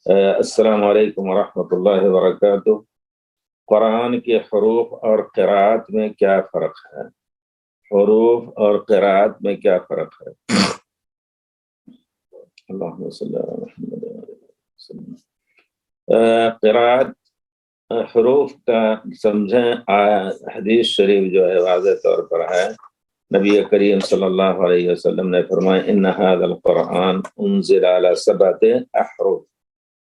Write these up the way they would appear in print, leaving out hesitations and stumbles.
السلام علیکم ورحمۃ اللہ وبرکاتہ۔ قرآن کے حروف اور قرأت میں کیا فرق ہے؟ حروف اور قرأت میں کیا فرق ہے؟ اللہم صلی اللہ علیہ وسلم۔ قرأت حروف کا سمجھیں، حدیث شریف جو ہے واضح طور پر ہے، نبی کریم صلی اللہ علیہ وسلم نے فرمایا ان ھذا القرآن انزل علی سبعۃ احرف۔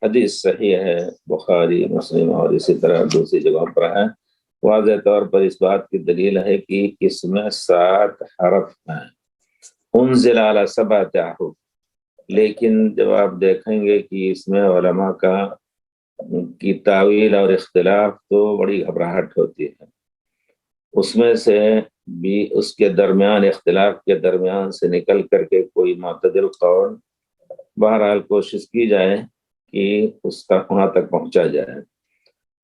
حدیث صحیح ہے، بخاری مسلم اور اسی طرح دوسری جگہوں پر ہے۔ واضح طور پر اس بات کی دلیل ہے کہ اس میں 7 حرف ہیں، انزل علی سبعۃ احرف۔ لیکن جب آپ دیکھیں گے کہ اس میں علماء کی تاویل اور اختلاف تو بڑی گھبراہٹ ہوتی ہے۔ اس میں سے بھی اس کے درمیان، اختلاف کے درمیان سے نکل کر کے کوئی معتدل قول، بہرحال کوشش کی جائے کہ اس کا وہاں تک پہنچا جائے۔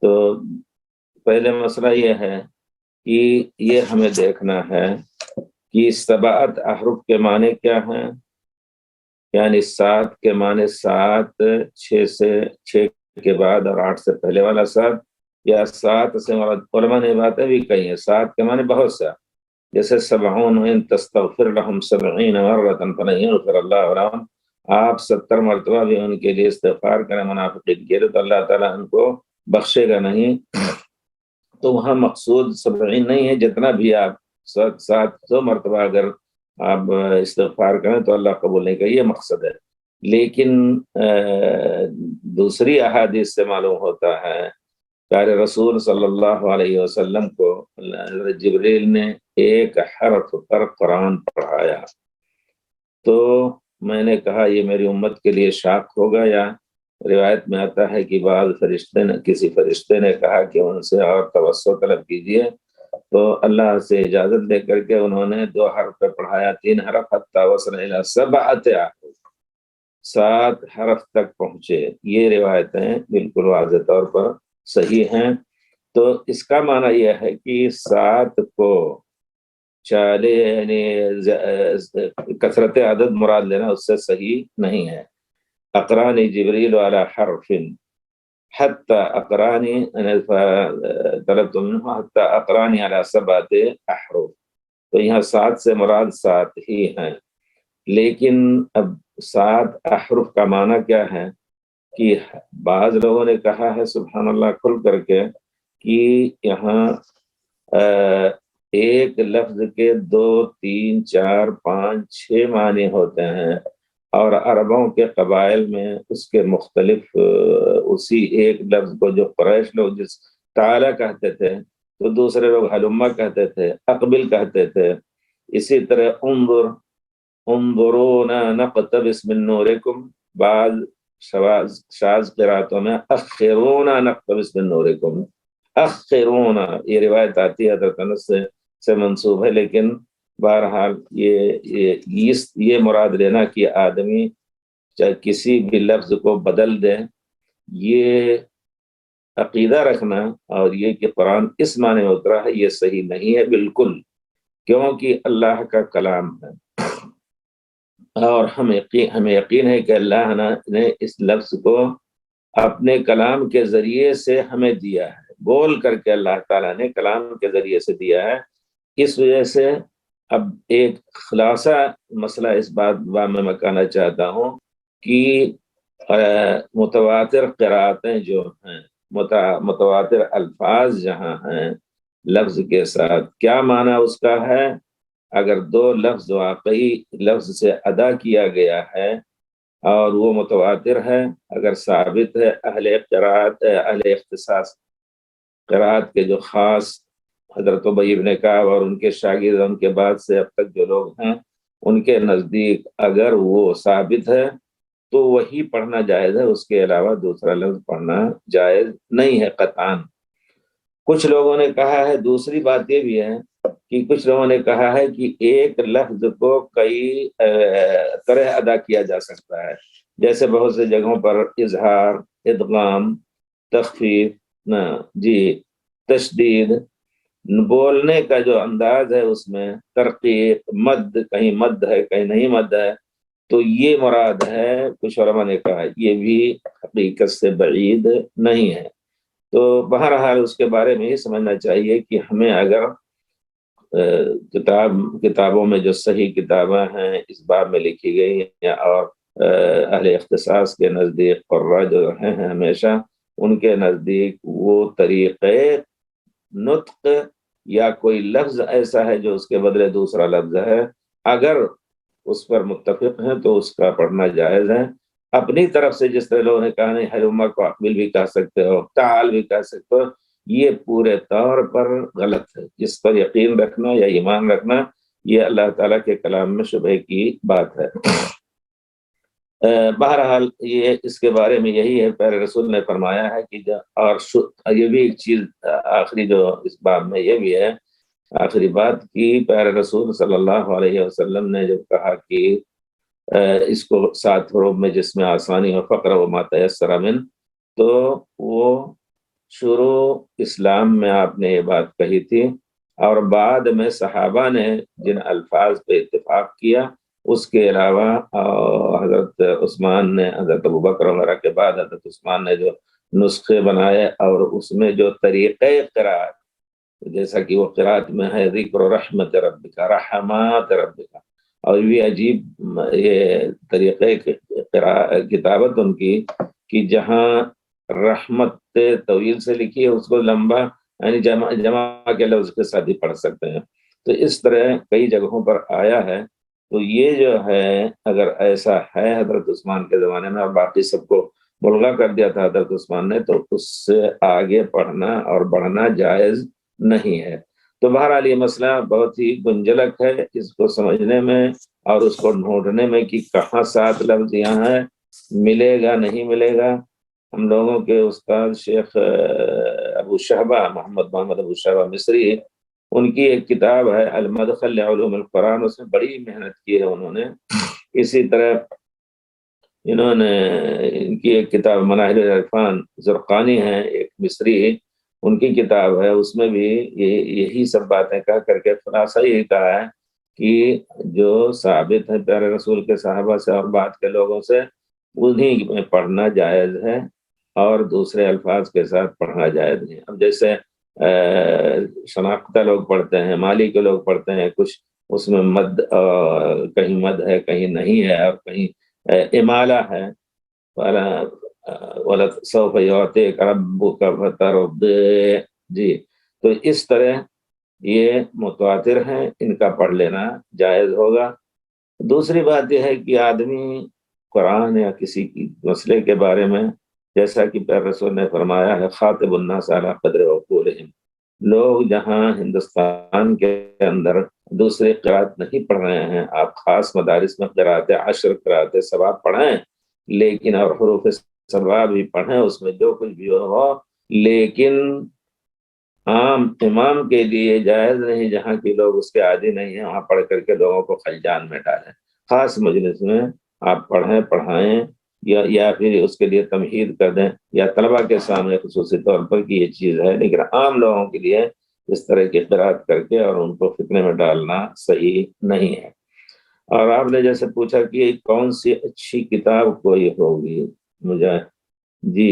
تو پہلے مسئلہ یہ ہے کہ یہ ہمیں دیکھنا ہے کہ 7 احرف کے معنی کیا ہیں، یعنی 7 کے معنی 7 6 کے بعد اور 8 سے پہلے والا 7، یا 7 سے مراد علماء نے باتیں بھی کہی ہیں، 7 کے معنی بہت سا، جیسے 70 ان تستغفر لهم 70 مرة فلن يغفر الله لهم، آپ 70 مرتبہ بھی ان کے لیے استغفار کریں منافقین کے لیے تو اللہ تعالیٰ ان کو بخشے گا نہیں۔ تو وہاں مقصود 70 نہیں ہے، جتنا بھی آپ 700 مرتبہ اگر آپ استغفار کریں تو اللہ قبول نہیں کرے، یہ مقصد ہے۔ لیکن دوسری احادیث سے معلوم ہوتا ہے پیارے رسول صلی اللہ علیہ وسلم کو حضرت جبریل نے ایک حرف پر قرآن پڑھایا، تو میں نے کہا یہ میری امت کے لیے شاق ہوگا، یا روایت میں آتا ہے کہ بعض کسی فرشتے نے کہا کہ ان سے اور توسع طلب کیجئے، تو اللہ سے اجازت لے کر کے انہوں نے 2 حرف پہ پڑھایا، 3 حرف، حتی وصل الی 7 احرف، 7 حرف تک پہنچے۔ یہ روایتیں بالکل واضح طور پر صحیح ہیں۔ تو اس کا معنی یہ ہے کہ 7 کو چالے یعنی کثرت عدد مراد لینا اس سے صحیح نہیں ہے۔ اقرانی جبریل علی حرف حتی اقرانی طلبت منہ حتی اقرانی علی 7 احرف، تو یہاں 7 سے مراد 7 ہی ہیں۔ لیکن اب 7 احرف کا معنی کیا ہے کہ بعض لوگوں نے کہا ہے سبحان اللہ کھل کر کے کہ یہاں ایک لفظ کے 2 3 4 5 6 معنی ہوتے ہیں، اور عربوں کے قبائل میں اس کے مختلف اسی ایک لفظ کو جو قریش لوگ جس تعالی کہتے تھے تو دوسرے لوگ حلمہ کہتے تھے، اقبل کہتے تھے، اسی طرح انظرونا نقتبس من نورکم، بعض شاذ قراتوں میں اخرونا نقتبس من نورکم، اخرونا، یہ روایت آتی ہے حضرت انس سے منسوب ہے، لیکن بہرحال یہ مراد لینا کہ آدمی چاہے کسی بھی لفظ کو بدل دے، یہ عقیدہ رکھنا اور یہ کہ قرآن اس معنی میں اترا ہے، یہ صحیح نہیں ہے بالکل، کیونکہ اللہ کا کلام ہے، اور ہمیں یقین ہے کہ اللہ نے اس لفظ کو اپنے کلام کے ذریعے سے ہمیں دیا ہے، بول کر کے اللہ تعالیٰ نے کلام کے ذریعے سے دیا ہے۔ اس وجہ سے اب ایک خلاصہ مسئلہ اس بات میں کہنا چاہتا ہوں کہ متواتر قرأتیں جو ہیں، متواتر الفاظ جہاں ہیں لفظ کے ساتھ، کیا معنی اس کا ہے؟ اگر 2 لفظ واقعی لفظ سے ادا کیا گیا ہے اور وہ متواتر ہے، اگر ثابت ہے، اہل اختصاص قرأت کے جو خاص حضرت ابی بن کعب اور ان کے شاگرد، ان کے بعد سے اب تک جو لوگ ہیں، ان کے نزدیک اگر وہ ثابت ہے تو وہی پڑھنا جائز ہے، اس کے علاوہ دوسرا لفظ پڑھنا جائز نہیں ہے قطعاً۔ کچھ لوگوں نے کہا ہے، دوسری بات یہ بھی ہے کہ کچھ لوگوں نے کہا ہے کہ ایک لفظ کو کئی طرح ادا کیا جا سکتا ہے، جیسے بہت سے جگہوں پر اظہار، ادغام، تخفیف، تشدید، بولنے کا جو انداز ہے اس میں ترقیق، مد، کہیں مد ہے کہیں نہیں مد ہے، تو یہ مراد ہے، کچھ علماء نے کہا یہ بھی حقیقت سے بعید نہیں ہے۔ تو بہرحال اس کے بارے میں یہ سمجھنا چاہیے کہ ہمیں اگر کتابوں میں جو صحیح کتابیں ہیں اس باب میں لکھی گئی ہیں، اور اہل اختصاص کے نزدیک قراء جو ہیں ہمیشہ ان کے نزدیک وہ طریقے نطق یا کوئی لفظ ایسا ہے جو اس کے بدلے دوسرا لفظ ہے، اگر اس پر متفق ہیں تو اس کا پڑھنا جائز ہے۔ اپنی طرف سے جس طرح لوگوں نے کہا نہیں حلومہ کو اقبل بھی کہہ سکتے ہو، تعال بھی کہہ سکتے ہو، یہ پورے طور پر غلط ہے۔ جس پر یقین رکھنا یا ایمان رکھنا یہ اللہ تعالیٰ کے کلام میں شبہ کی بات ہے۔ بہرحال یہ اس کے بارے میں یہی ہے، پیارے رسول نے فرمایا ہے کہ اور یہ بھی ایک چیز آخری جو اس باب میں یہ بھی ہے، آخری بات کی پیارے رسول صلی اللہ علیہ وسلم نے جب کہا کہ اس کو 7 حروف میں جس میں آسانی و فقر و ما تیسر من، تو وہ شروع اسلام میں آپ نے یہ بات کہی تھی، اور بعد میں صحابہ نے جن الفاظ پہ اتفاق کیا اس کے علاوہ حضرت عثمان نے، حضرت ابوبکر وغیرہ کے بعد حضرت عثمان نے جو نسخے بنائے اور اس میں جو طریقے قرات، جیسا کہ وہ قرات میں ہے ذکر رحمت ربک رحمات ربک، اور یہ عجیب یہ طریقے کتابت ان کی کہ جہاں رحمت طویل سے لکھی ہے اس کو لمبا یعنی جمع کے لفظ کے ساتھ ہی پڑھ سکتے ہیں۔ تو اس طرح کئی جگہوں پر آیا ہے۔ تو یہ جو ہے اگر ایسا ہے حضرت عثمان کے زمانے میں، اور باقی سب کو ملغا کر دیا تھا حضرت عثمان نے، تو اس سے آگے پڑھنا اور بڑھنا جائز نہیں ہے۔ تو بہرحال یہ مسئلہ بہت ہی گنجلک ہے اس کو سمجھنے میں اور اس کو ڈھونڈنے میں کہ کہاں 7 لفظ یہاں ہے، ملے گا نہیں ملے گا۔ ہم لوگوں کے استاد شیخ ابو شہبہ محمد ابو شہبہ مصری، ان کی ایک کتاب ہے المدخل لعلوم القرآن، اس میں بڑی محنت کی ہے انہوں نے۔ اسی طرح انہوں نے ان کی ایک کتاب مناہل العرفان، زرقانی ہے ایک مصری، ان کی کتاب ہے، اس میں بھی یہی سب باتیں کہہ کر کے خلاصہ یہی کہا ہے کہ جو ثابت ہے پیارے رسول کے صحابہ سے اور بعد کے لوگوں سے، انہیں میں پڑھنا جائز ہے اور دوسرے الفاظ کے ساتھ پڑھنا جائز نہیں۔ اب جیسے شناختہ لوگ پڑھتے ہیں، مالی کے لوگ پڑھتے ہیں، کچھ اس میں مد کہیں مد ہے کہیں نہیں ہے اور کہیں امالہ ہے، سوف یعطیک ربک فترضی، جی۔ تو اس طرح یہ متواتر ہیں، ان کا پڑھ لینا جائز ہوگا۔ دوسری بات یہ ہے کہ آدمی قرآن یا کسی کی مسئلے کے بارے میں، جیسا کہ پیارے رسول نے فرمایا ہے خاطب الناس علی قدر عقولہم، لوگ جہاں ہندوستان کے اندر دوسرے قرات نہیں پڑھ رہے ہیں، آپ خاص مدارس میں قرات 10 قرات ثواب پڑھیں، لیکن اور حروف ثواب بھی پڑھیں، اس میں جو کچھ بھی ہو، لیکن عام امام کے لیے جائز نہیں جہاں کے لوگ اس کے عادی نہیں ہیں وہاں پڑھ کر کے لوگوں کو خلجان میں ڈالیں۔ خاص مجلس میں آپ پڑھائیں یا پھر اس کے لیے تمہید کر دیں، یا طلبہ کے سامنے خصوصی طور پر کہ یہ چیز ہے، لیکن عام لوگوں کے لیے اس طرح کی قرات کر کے اور ان کو فتنے میں ڈالنا صحیح نہیں ہے۔ اور آپ نے جیسے پوچھا کہ کون سی اچھی کتاب کوئی ہوگی، مجھے جی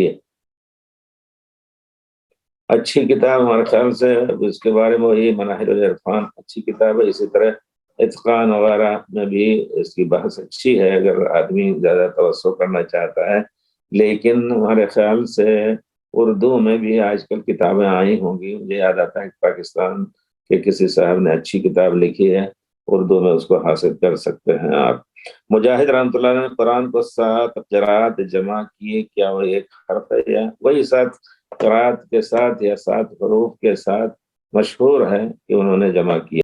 اچھی کتاب ہمارے خیال سے اس کے بارے میں وہی مناہل العرفان اچھی کتاب ہے، اسی طرح اتقان وغیرہ میں بھی اس کی بحث اچھی ہے اگر آدمی زیادہ توسع کرنا چاہتا ہے، لیکن ہمارے خیال سے اردو میں بھی آج کل کتابیں آئی ہوں گی۔ مجھے یاد آتا ہے کہ پاکستان کے کسی صاحب نے اچھی کتاب لکھی ہے اردو میں، اس کو حاصل کر سکتے ہیں آپ۔ مجاہد رحمۃ اللہ نے قرآن کو 7 قرات جمع کیے، کیا وہ ایک حرف ہے یا وہی 7 قرات کے ساتھ یا 7 حروف کے ساتھ؟ مشہور ہے کہ انہوں نے جمع کیا۔